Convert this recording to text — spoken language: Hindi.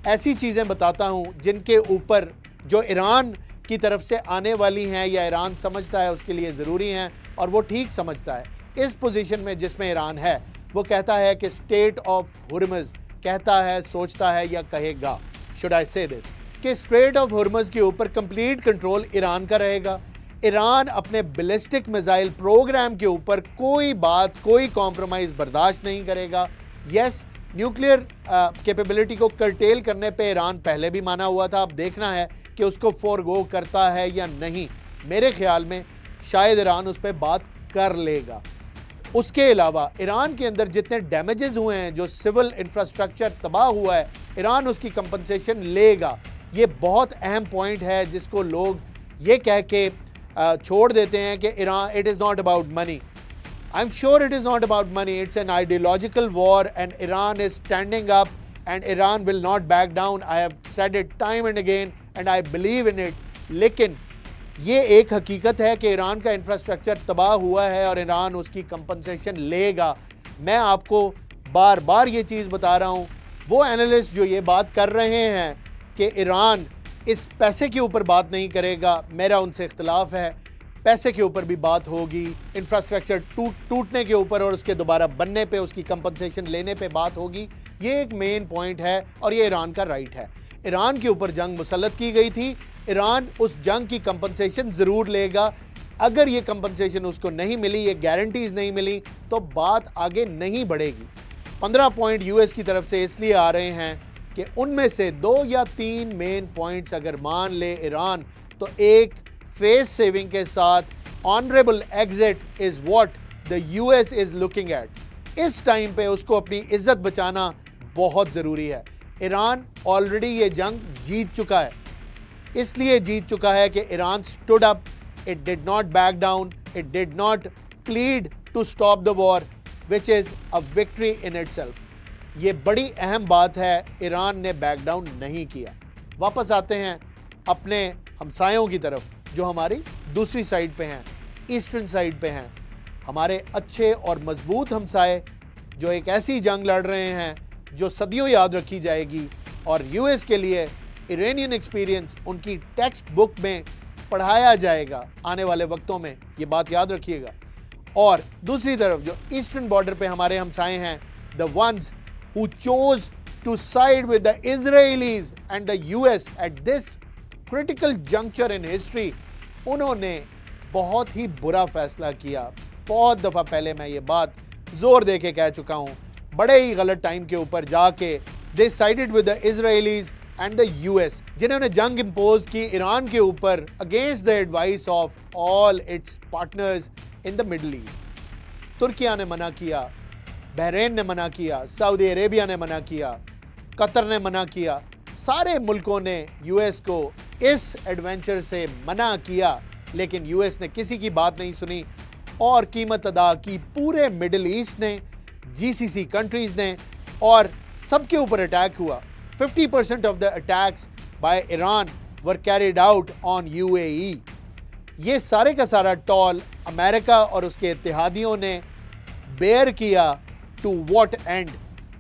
ऐसी चीज़ें बताता हूँ जिनके ऊपर जो ईरान की तरफ से आने वाली हैं या ईरान समझता है उसके लिए ज़रूरी हैं और वो ठीक समझता है। इस पोजीशन में जिसमें ईरान है वो कहता है कि स्टेट ऑफ हुर्मुज़ कहता है, सोचता है या कहेगा, शुड आई से दिस, कि स्ट्रेट ऑफ हुर्मुज़ के ऊपर कंप्लीट कंट्रोल ईरान का रहेगा। ईरान अपने बैलिस्टिक मिसाइल प्रोग्राम के ऊपर कोई बात, कोई कॉम्प्रोमाइज़ बर्दाश्त नहीं करेगा। यस, न्यूक्लियर कैपेबिलिटी को कर्टेल करने पे ईरान पहले भी माना हुआ था। अब देखना है कि उसको फोरगो करता है या नहीं। मेरे ख्याल में शायद ईरान उस पर बात कर लेगा। उसके अलावा ईरान के अंदर जितने डैमेजेस हुए हैं, जो सिविल इंफ्रास्ट्रक्चर तबाह हुआ है, ईरान उसकी कंपनसेशन लेगा। ये बहुत अहम पॉइंट है जिसको लोग ये कह के छोड़ देते हैं कि Iran, it is not about money. I am sure it is not about money, it's an ideological war and Iran is standing up and Iran will not back down. I have said it time and again and I believe in it. लेकिन ये एक हकीकत है कि ईरान का इंफ्रास्ट्रक्चर तबाह हुआ है और ईरान उसकी कंपनसेशन लेगा। मैं आपको बार बार ये चीज़ बता रहा हूँ। वो एनालिस्ट जो ये बात कर रहे हैं कि ईरान इस पैसे के ऊपर बात नहीं करेगा, मेरा उनसे इख्तलाफ है। पैसे के ऊपर भी बात होगी, इंफ्रास्ट्रक्चर टूटने के ऊपर और उसके दोबारा बनने पे, उसकी कंपनसेशन लेने पे बात होगी। ये एक मेन पॉइंट है और ये ईरान का राइट है। ईरान के ऊपर जंग मुसल्लत की गई थी, ईरान उस जंग की कंपनसेशन ज़रूर लेगा। अगर ये कंपनसेशन उसको नहीं मिली, ये गारंटीज़ नहीं मिली, तो बात आगे नहीं बढ़ेगी। 15 पॉइंट यूएस की तरफ से इसलिए आ रहे हैं कि उनमें से 2 या 3 मेन पॉइंट्स अगर मान ले ईरान, तो एक फेस सेविंग के साथ honourable exit is what the US is looking at. इस टाइम पे उसको अपनी इज्जत बचाना बहुत ज़रूरी है। ईरान ऑलरेडी ये जंग जीत चुका है, इसलिए जीत चुका है कि Iran stood up, it did not back down, it did not plead to stop the war, which is a victory in itself. ये बड़ी अहम बात है, ईरान ने बैक डाउन नहीं किया। वापस आते हैं अपने हमसायों की तरफ जो हमारी दूसरी साइड पे हैं, ईस्टर्न साइड पे हैं। हमारे अच्छे और मजबूत हमसाए जो एक ऐसी जंग लड़ रहे हैं जो सदियों याद रखी जाएगी और यूएस के लिए इरानियन एक्सपीरियंस उनकी टेक्स्ट बुक में पढ़ाया जाएगा आने वाले वक्तों में, ये बात याद रखिएगा। और दूसरी तरफ जो ईस्टर्न बॉर्डर पे हमारे हमसाए हैं, the ones who chose to side with the Israelis and the US at this critical juncture in history, उन्होंने बहुत ही बुरा फैसला किया। बहुत दफ़ा पहले मैं ये बात जोर दे के कह चुका हूँ। बड़े ही गलत टाइम के ऊपर जाके they sided with the Israelis and the US, जिन्होंने जंग इम्पोज की ईरान के ऊपर against the advice of all its partners in the Middle East. तुर्किया ने मना किया, बहरीन ने मना किया, सऊदी अरेबिया ने मना किया, कतर ने मना किया। सारे मुल्कों ने यूएस को इस एडवेंचर से मना किया, लेकिन यूएस ने किसी की बात नहीं सुनी और कीमत अदा की पूरे मिडल ईस्ट ने, जीसीसी कंट्रीज ने, और सबके ऊपर अटैक हुआ। 50% of the attacks by Iran were carried out on UAE। ये सारे का सारा टॉल अमेरिका और उसके इत्तेहादियों ने बेयर किया। To what and?